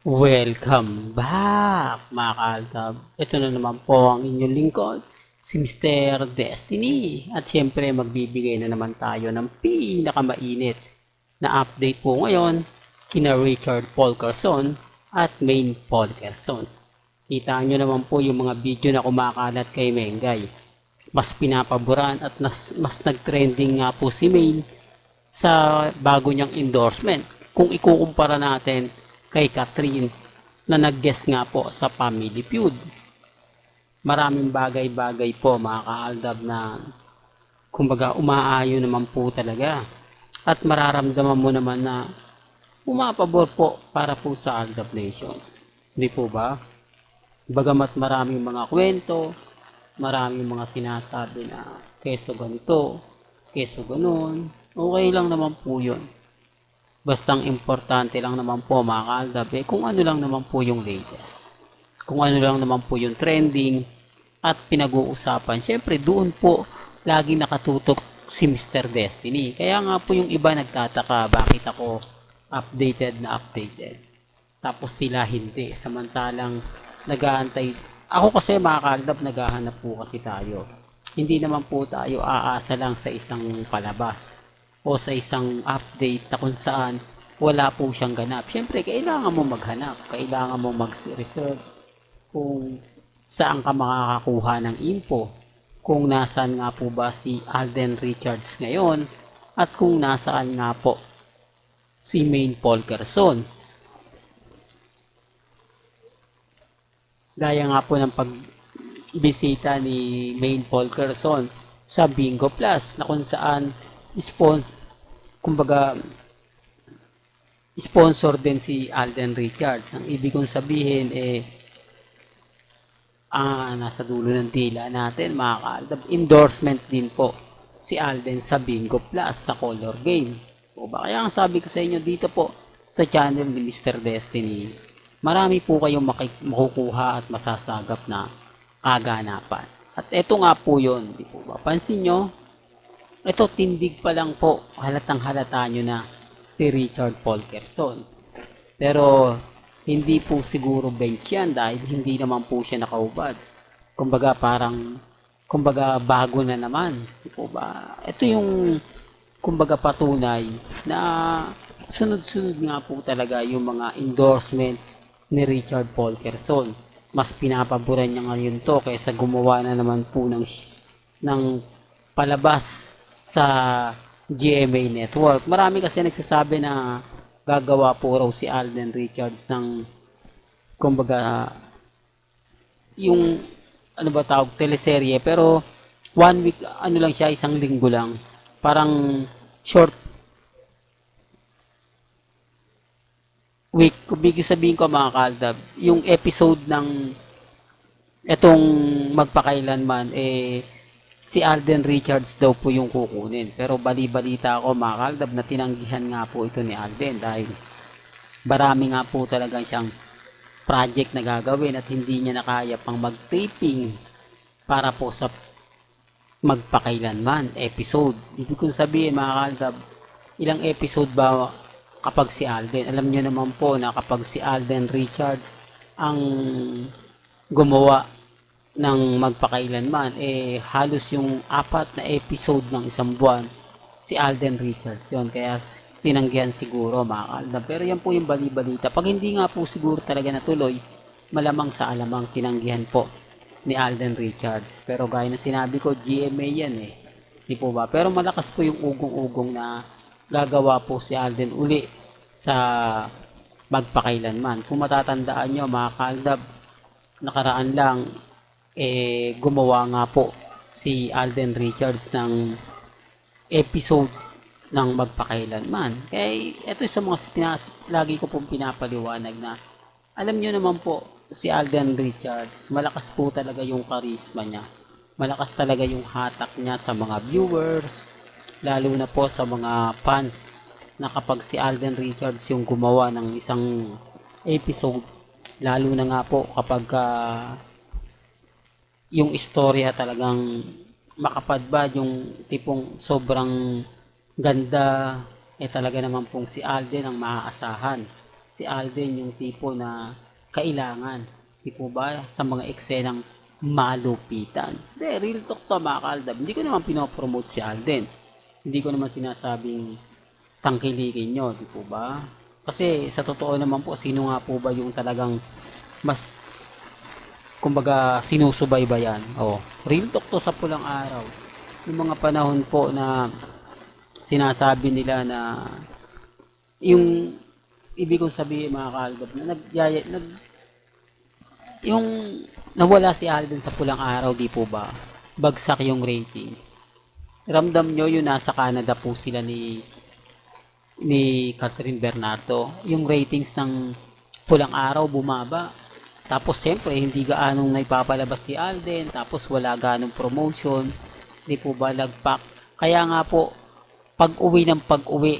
Welcome back, mga kaaltab. Ito na naman po ang inyong lingkod, si Mr. Destiny. At syempre, magbibigay na naman tayo ng pinakamainit na update po ngayon kina Richard Paul Carson at Maine Paul Carson. Kita nyo naman po yung mga video na kumakalat kay Mengay. Mas pinapaboran at mas nag-trending nga po si Maine sa bago niyang endorsement. Kung ikukumpara natin kay Catherine na nag-guest nga po sa Family Feud. Maraming bagay-bagay po mga kaaldab na kumbaga umaayon naman po talaga. At mararamdaman mo naman na umapabor po para po sa Aldab Nation. Hindi po ba? Bagamat maraming mga kwento, maraming mga sinasabi na keso ganito, keso ganon, okay lang naman po yun. Bastang importante lang naman po mga kaaldab kung ano lang naman po yung latest. Kung ano lang naman po yung trending at pinag-uusapan. Siyempre doon po lagi nakatutok si Mr. Destiny. Kaya nga po yung iba nagtataka bakit ako updated na updated. Tapos sila hindi. Samantalang nag-aantay. Ako kasi mga kaaldab naghahanap po kasi tayo. Hindi naman po tayo aasa lang sa isang palabas o sa isang update na kung saan wala po siyang ganap. Siyempre, kailangan mo maghanap. Kailangan mo mag-research kung saan ka makakakuha ng info. Kung nasaan nga po ba si Alden Richards ngayon at kung nasaan nga po si Maine Paul Carson. Gaya nga po ng pagbisita ni Maine Paul Carson sa Bingo Plus na kung saan sponsor din si Alden Richards. Ang ibig kong sabihin nasa dulo ng tila natin mga kaaldab, endorsement din po si Alden sa Bingo Plus sa Color Game. O ba kaya ang sabi ko sa inyo dito po sa channel ni Mr. Destiny, marami po kayong makukuha at masasagap na kaganapan. At eto nga po yun, di po ba? Pansin nyo, ito, tindig pa lang po, halatang halata nyo na si Richard Paul Carson. Pero, hindi po siguro bench yan dahil hindi naman po siya nakaubad. Kumbaga, bago na naman. Di po ba? Ito yung, kumbaga, patunay na sunod-sunod nga po talaga yung mga endorsement ni Richard Paul Carson. Mas pinapaboran niya ngayon to kaysa gumawa na naman po ng palabas sa GMA Network. Marami kasi nagsasabi na gagawa po raw si Alden Richards ng kumbaga yung ano ba tawag, teleserye, pero 1 week, ano lang siya, isang linggo lang. Parang short week. Kubig sabihin ko mga kaaldab, yung episode ng etong magpakailanman si Alden Richards daw po yung kukunin. Pero bali-balita ako mga kaaldab na tinanggihan nga po ito ni Alden dahil marami nga po talaga siyang project na gagawin at hindi niya nakaya pang mag-taping para po sa magpakailanman episode. Ibig kong sabihin mga kaaldab, ilang episode ba kapag si Alden? Alam niyo naman po na kapag si Alden Richards ang gumawa ng magpakailanman, halos yung 4 na episode ng isang buwan si Alden Richards yon, kaya tinanggihan siguro mga kaaldab. Pero yan po yung bali-balita. Pag hindi nga po siguro talaga natuloy, malamang sa alamang tinanggihan po ni Alden Richards. Pero gaya na sinabi ko, GMA yan di po ba? Pero malakas po yung ugong-ugong na gagawa po si Alden uli sa magpakailanman. Kung matatandaan nyo mga kaaldab, nakaraan lang gumawa nga po si Alden Richards ng episode ng magpakailanman. Kaya ito sa mga lagi ko pong pinapaliwanag na alam nyo naman po si Alden Richards, malakas po talaga yung charisma niya. Malakas talaga yung hatak niya sa mga viewers, lalo na po sa mga fans na kapag si Alden Richards yung gumawa ng isang episode, lalo na nga po kapag yung istorya talagang makapadbad, yung tipong sobrang ganda, talaga naman pong si Alden ang maaasahan. si Alden yung tipo na kailangan. Di po ba? Sa mga eksenang malupitan. De, real talk to mga kaaldab. Hindi ko naman pinopromote si Alden. Hindi ko naman sinasabing tangkilikin nyo. Di po ba? Kasi sa totoo naman po, sino nga po ba yung talagang mas kumbaga sinusubaybayan? Oh, real talk to sa pulang araw. Yung mga panahon po na sinasabi nila na yung ibig kong sabihin mga kaaldab na yung nawala si Alden sa pulang araw, di po ba? Bagsak yung rating. Ramdam nyo yung nasa Canada po sila ni Catherine Bernardo. Yung ratings ng pulang araw bumaba. Tapos siyempre hindi gaanong naipapalabas si Alden. Tapos wala ganong promotion. Di po ba lagpak? Kaya nga po, pag-uwi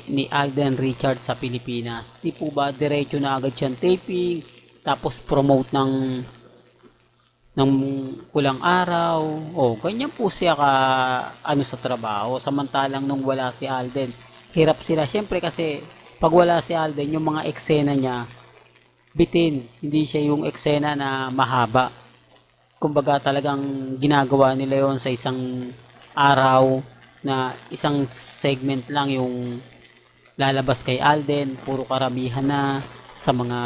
ni Alden Richards sa Pilipinas, di po ba diretso na agad siyang taping, tapos promote ng pulang araw. O, ganyan po siya sa trabaho. Samantalang nung wala si Alden, hirap sila. Siyempre kasi, pag wala si Alden, yung mga eksena niya, bitin. Hindi siya yung eksena na mahaba. Kumbaga talagang ginagawa nila yon sa isang araw na isang segment lang yung lalabas kay Alden. Puro karamihan na sa mga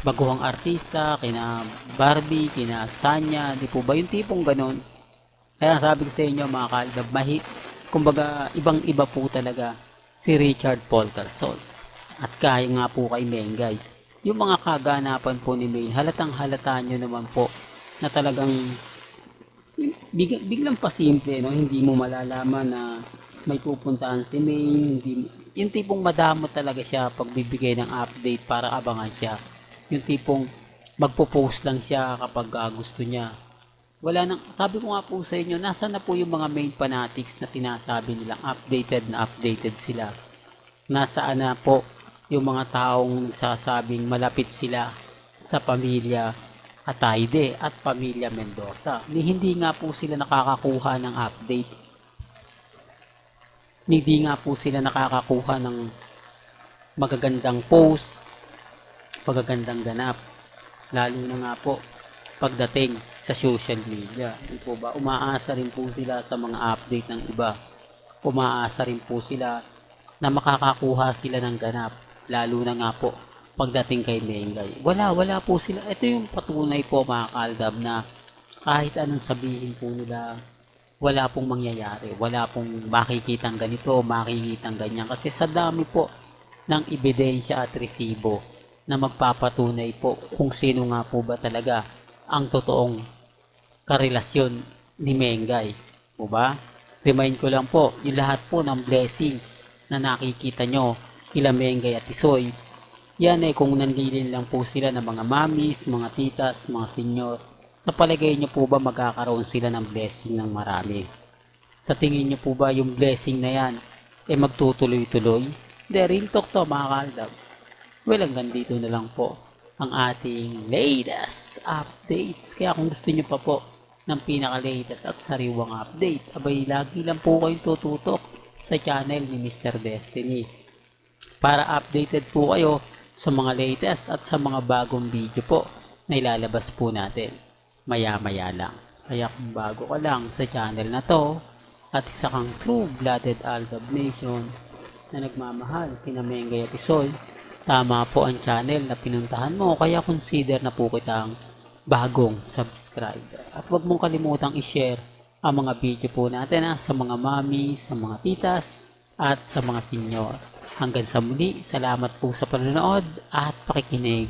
baguhang artista, kina Barbie, kina Sanya, di po ba yung tipong ganon? Kaya sabi ko sa inyo mga kaaldab, kumbaga ibang iba po talaga si Richard Paul Carson. At kaya nga po kay Mengay. Yung mga kaganapan po ni Maine, halatang halata nyo naman po na talagang biglang pasimple, no? Hindi mo malalaman na may pupuntahan si Maine, hindi, yung tipong madamo talaga siya pagbibigay ng update para abangan siya. Yung tipong magpo-post lang siya kapag gusto niya. Wala nang, sabi ko nga po sa inyo, nasa na po yung mga main fanatics na sinasabi nilang updated sila. Nasaan na po yung mga taong nagsasabing malapit sila sa pamilya Ataide at pamilya Mendoza. Hindi nga po sila nakakakuha ng update. Hindi nga po sila nakakakuha ng magagandang post, magagandang ganap, lalo na nga po pagdating sa social media. Di po ba? Umaasa rin po sila sa mga update ng iba. Umaasa rin po sila na makakakuha sila ng ganap, lalo na nga po pagdating kay Mengay. Wala po sila. Ito yung patunay po mga kaaldab na kahit anong sabihin po nila, wala pong mangyayari. Wala pong makikitang ganito, makikitang ganyan. Kasi sa dami po ng ebidensya at resibo na magpapatunay po kung sino nga po ba talaga ang totoong karelasyon ni Mengay. O ba? Remind ko lang po, yung lahat po ng blessing na nakikita nyo kila Mengay at Tisoy, yan ay kung nanlilin lang po sila ng mga mamis, mga titas, mga senyor. Sa palagay nyo po ba magkakaroon sila ng blessing ng marami? Sa tingin nyo po ba yung blessing na yan magtutuloy-tuloy? The real talk to mga kaaldab. Well, hanggang dito na lang po ang ating latest updates. Kaya kung gusto nyo pa po ng pinaka-latest at sariwang update, abay lagi lang po kayong tututok sa channel ni Mr. Destiny para updated po kayo sa mga latest at sa mga bagong video po na ilalabas po natin maya-maya lang. Kaya kung bago ka lang sa channel na to at isa kang true-blooded Aldab Nation na nagmamahal kina Mengay at Tisoy, tama po ang channel na pinuntahan mo, kaya consider na po kitang bagong subscriber. At huwag mong kalimutang i-share ang mga video po natin sa mga mami, sa mga titas at sa mga senyor. Hanggang sa muli, salamat po sa panonood at pakikinig.